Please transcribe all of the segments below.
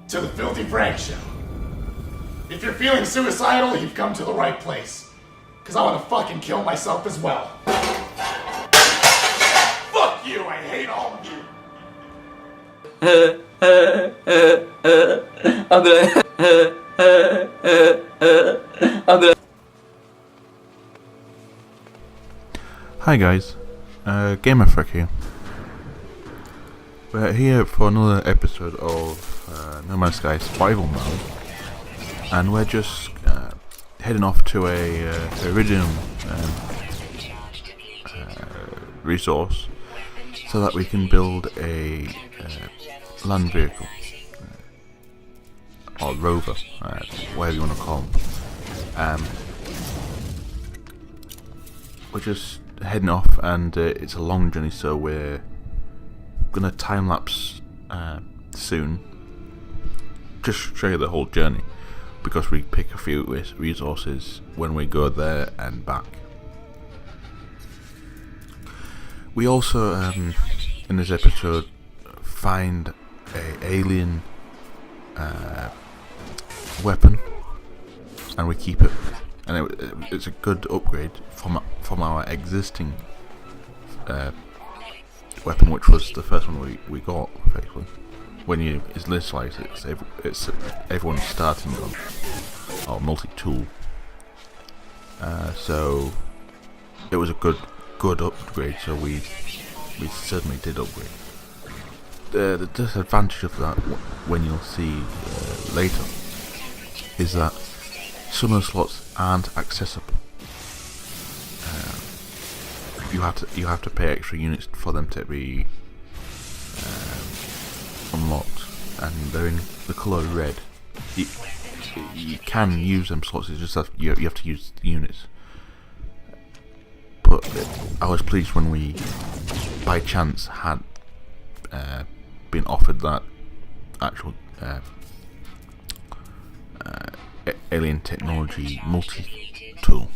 to the Filthy Frank Show. If you're feeling suicidal, you've come to the right place. Cause I wanna fucking kill myself as well. Fuck you, I hate all of you. Hi guys, Ep5 here. We're here for another episode of No Man's Sky Survival Mode, and we're just heading off to a iridium resource so that we can build a land vehicle, or rover, whatever you want to call them. We're just heading off, and it's a long journey, so we're gonna time lapse soon. Just show you the whole journey, because we pick a few resources when we go there and back. We also, in this episode, find a alien weapon, and we keep it, and it's a good upgrade from our existing weapon, which was the first one we got. Effectively, when you initialize it, it's everyone's starting gun or multi-tool. So it was a good upgrade. So we certainly did upgrade. The disadvantage of that, when you'll see later, is that some of the slots aren't accessible. You have to pay extra units for them to be unlocked, and they're in the colour red. You can use them slots. It's just that you have to use the units. But I was pleased when we, by chance, had been offered that actual alien technology multi-tool.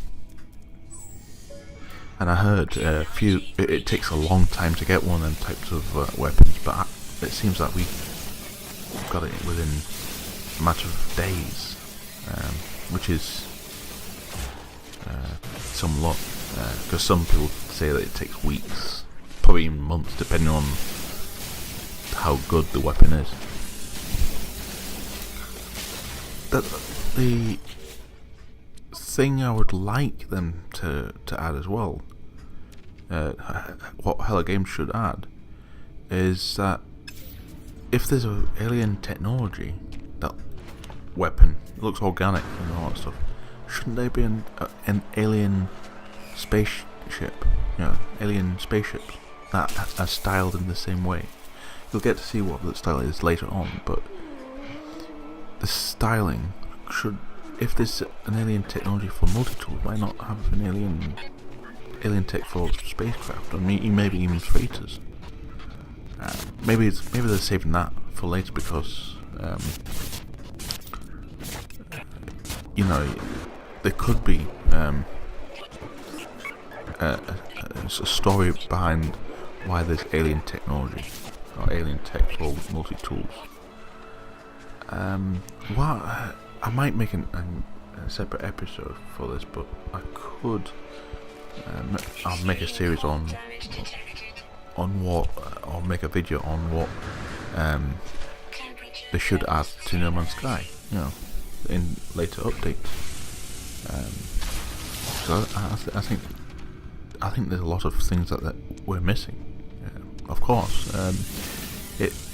And I heard it takes a long time to get one of them types of weapons, but it seems that we got it within a matter of days, which is some lot, because some people say that it takes weeks, probably even months, depending on how good the weapon is. The thing I would like them to add as well, what Hello Games should add, is that if there's an alien technology, that weapon looks organic and all that stuff, shouldn't there be an alien spaceship, alien spaceships that are styled in the same way? You'll get to see what the style is later on, but the styling should, if there's an alien technology for multi-tool, why not have an alien tech for spacecraft, or maybe even freighters? Maybe they're saving that for later, because there could be a story behind why there's alien technology or alien tech for multi-tools. I might make a separate episode for this, but I could. I'll make a series on what, or make a video on what they should add to No Man's Sky, in later updates. So I think there's a lot of things that we're missing. Of course,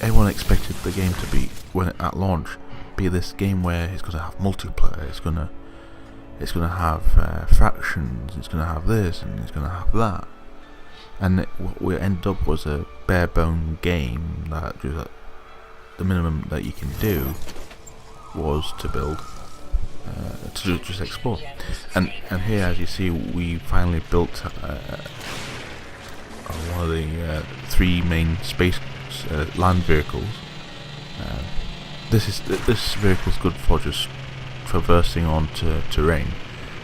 everyone expected the game to be, when at launch, be this game where it's going to have multiplayer, it's going to have factions, it's going to have this, and it's going to have that. And what we ended up was a bare bone game that the minimum that you can do was to build, to just explore. And here, as you see, we finally built one of the three main space land vehicles. This vehicle is good for just traversing onto terrain,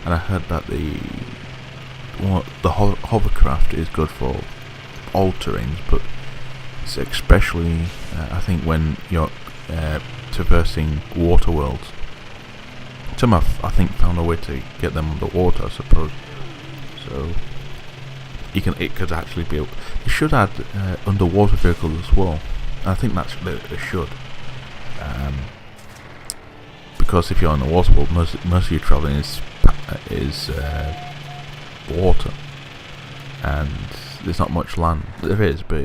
and I heard that the hovercraft is good for all terrains, but it's especially I think when you're traversing water worlds. Some have, I think, found a way to get them underwater, I suppose. So it could actually be. They should add underwater vehicles as well. I think they should. Because if you're on the water world, most of your travelling is water, and there's not much land. There is, but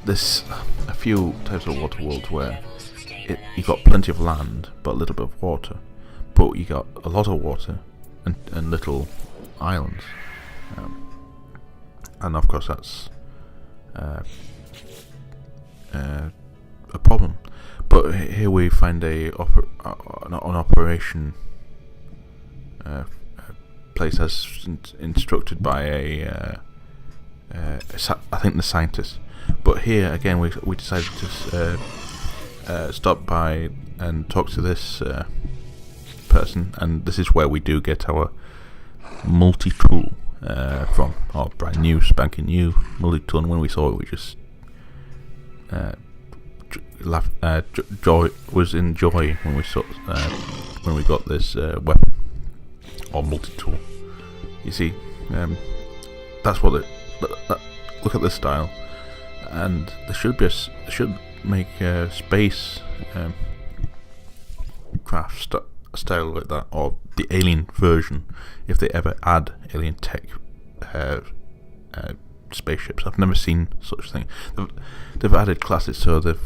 there's a few types of water worlds where you got plenty of land but a little bit of water, but you got a lot of water and little islands, and of course that's a problem. But here we find an operation place as instructed by I think the scientist. But here again we decided to stop by and talk to this person, and this is where we do get our multi-tool from, our brand new spanking new multi-tool. And when we saw it, we just joy was in joy when we saw when we got this weapon or multi-tool. You see, that's what look at this style, and there should make a space craft style like that, or the alien version if they ever add alien tech spaceships. I've never seen such a thing. They've added classes, so they've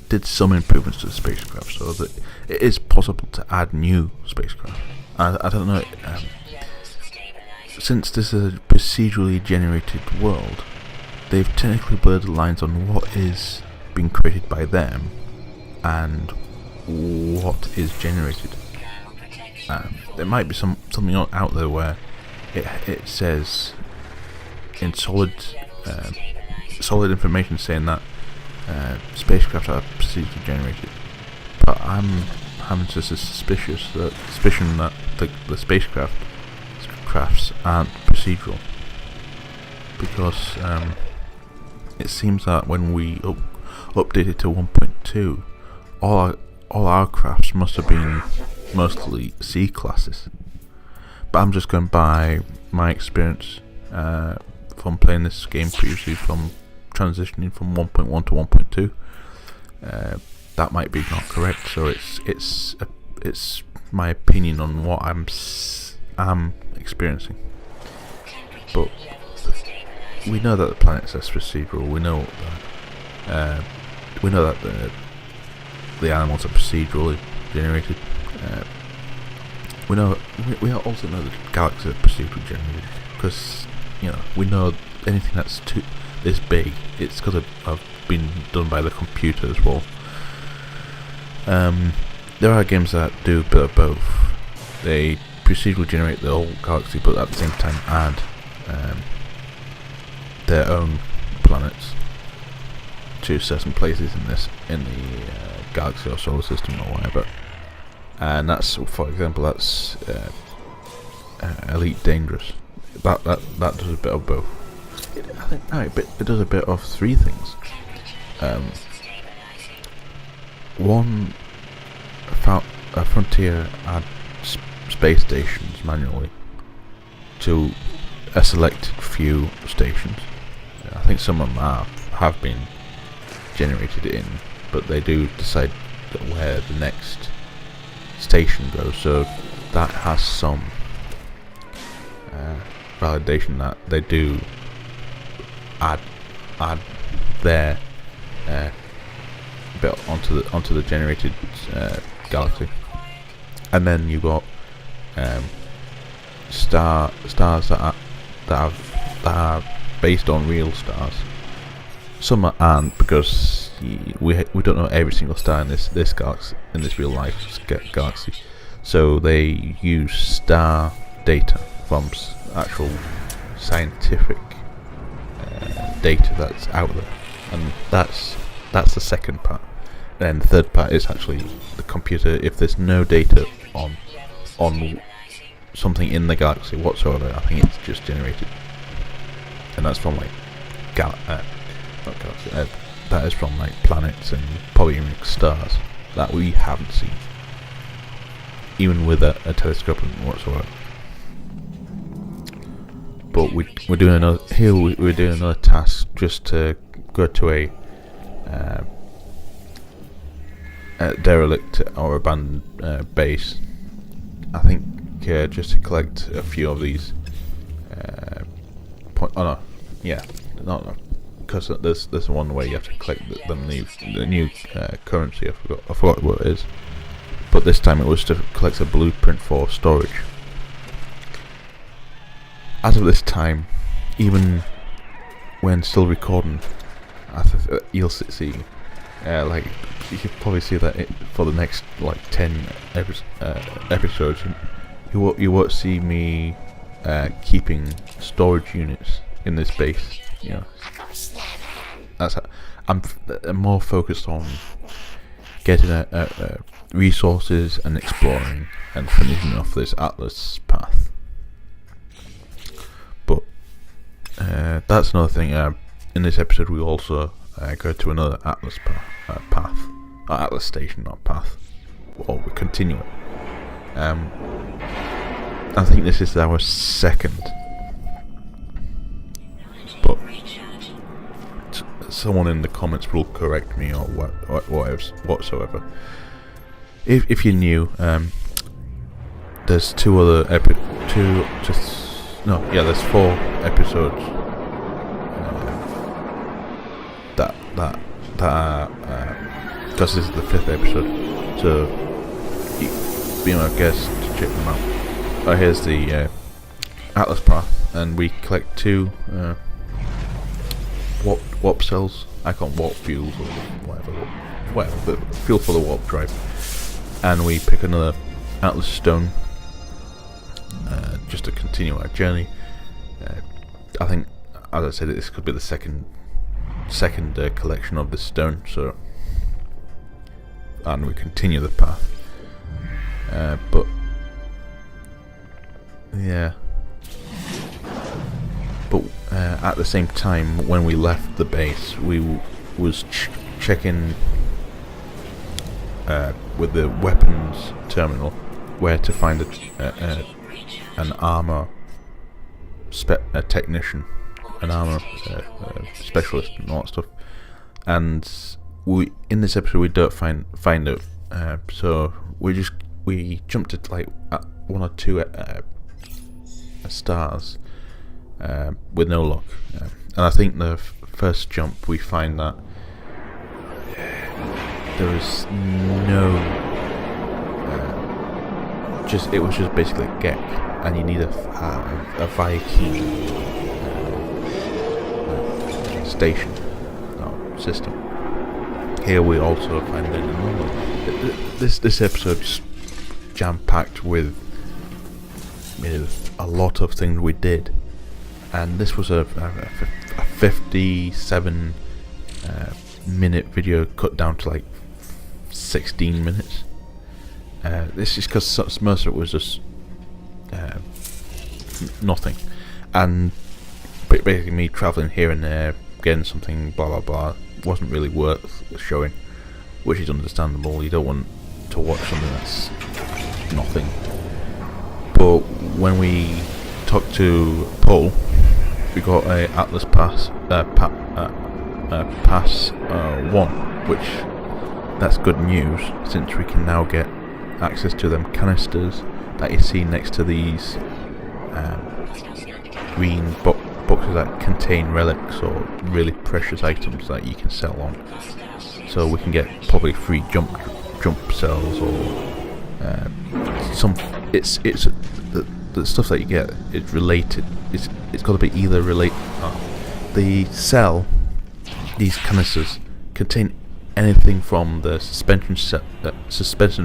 did some improvements to the spacecraft, so that it is possible to add new spacecraft. I don't know. Since this is a procedurally generated world, they've technically blurred the lines on what is being created by them and what is generated. There might be something out there where it says in solid information saying that spacecraft are procedurally generated, but I'm having just a suspicion that the spacecrafts aren't procedural, because it seems that when we updated to 1.2, all our crafts must have been mostly C classes. But I'm just going by my experience from playing this game previously, from transitioning from 1.1 to 1.2. That might be not correct, so it's my opinion on what I'm experiencing. But we know that the planet says procedural. We know that the animals are procedurally generated. We also know that galaxies are procedurally generated, because we know anything that's this big, it's because of been done by the computer as well. There are games that do a bit of both. They procedurally generate the whole galaxy, but at the same time add their own planets to certain places in the galaxy or solar system or whatever. And that's, for example, that's Elite Dangerous. That does a bit of both. It does a bit of three things. One, Frontier add space stations manually to a selected few stations. I think some of them have been generated in, but they do decide where the next station goes, so that has some validation that they do add their bit onto the generated galaxy. And then you've got stars that are based on real stars. Some aren't, because we don't know every single star in this galaxy, in this real life galaxy. So they use star data from actual scientific data that's out there, and that's the second part. Then the third part is actually the computer. If there's no data on something in the galaxy whatsoever, I think it's just generated, and that's from like that is from like planets and probably even stars that we haven't seen, even with a telescope whatsoever. But we're doing another here. We're doing another task just to go to a derelict or abandoned base. I think just to collect a few of these. Because there's one way you have to collect the new currency. I forgot what it is. But this time it was to collect a blueprint for storage. As of this time, even when still recording, you'll see, like you can probably see that for the next like 10 episodes, you won't see me keeping storage units in this base. You know, I'm more focused on getting resources and exploring and finishing off this Atlas path. But that's another thing. In this episode, we also go to another Atlas path, Atlas station, not path. Or we continue it. I think this is our second. But someone in the comments will correct me or whatsoever. If you're new, there's there's 4 episodes that because this is the 5th episode, so be my guest to check them out. Oh, here's the Atlas path, and we collect 2 warp cells. I call them warp fuels or whatever, but fuel for the warp drive. And we pick another Atlas stone just to continue our journey. I think, as I said, this could be the second collection of this stone. So, and we continue the path. But yeah. But at the same time, when we left the base, we was checking with the weapons terminal where to find an armor technician, an armor specialist, and all that stuff. And in this episode we don't find it. So we jumped at like 1 or 2 stars with no luck. And I think the first jump we find that there was no it was just basically a Gek, and you need a Viking station system. Here we also find this episode's jam-packed with a lot of things we did, and this was a 57 minute video cut down to like 16 minutes. This is because most of it was just nothing, and basically me travelling here and there, getting something, blah blah blah, wasn't really worth showing, which is understandable. You don't want to watch something that's nothing. But when we talked to Paul, we got a Atlas Pass Pass 1, which that's good news, since we can now get access to them canisters that you see next to these green boxes that contain relics or really precious items that you can sell on. So we can get probably free jump cells or some. It's the stuff that you get is related. It's got to be either related. The cell, these canisters contain anything from the suspension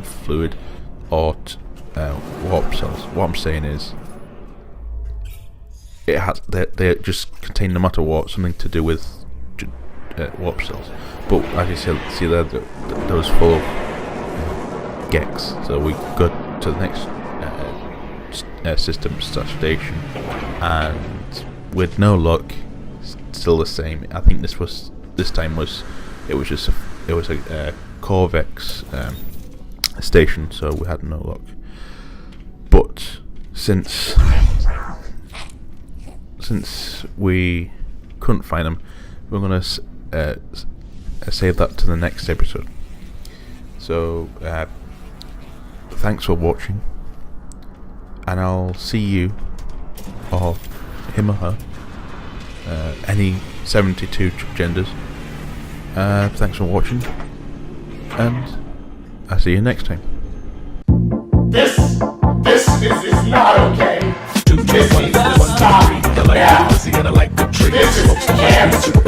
fluid or warp cells. What I'm saying is, they just contain, no matter what, something to do with warp cells. But as you see there, those full of Geks. So we go to the next system station, and with no luck, still the same. I think this was this time it was a Corvex station, so we had no luck. But since we couldn't find them, we're gonna save that to the next episode. So thanks for watching, and I'll see you, or him or her, any 72 genders. Thanks for watching, and I'll see you next time. This is not okay. This is not now. This is cancer.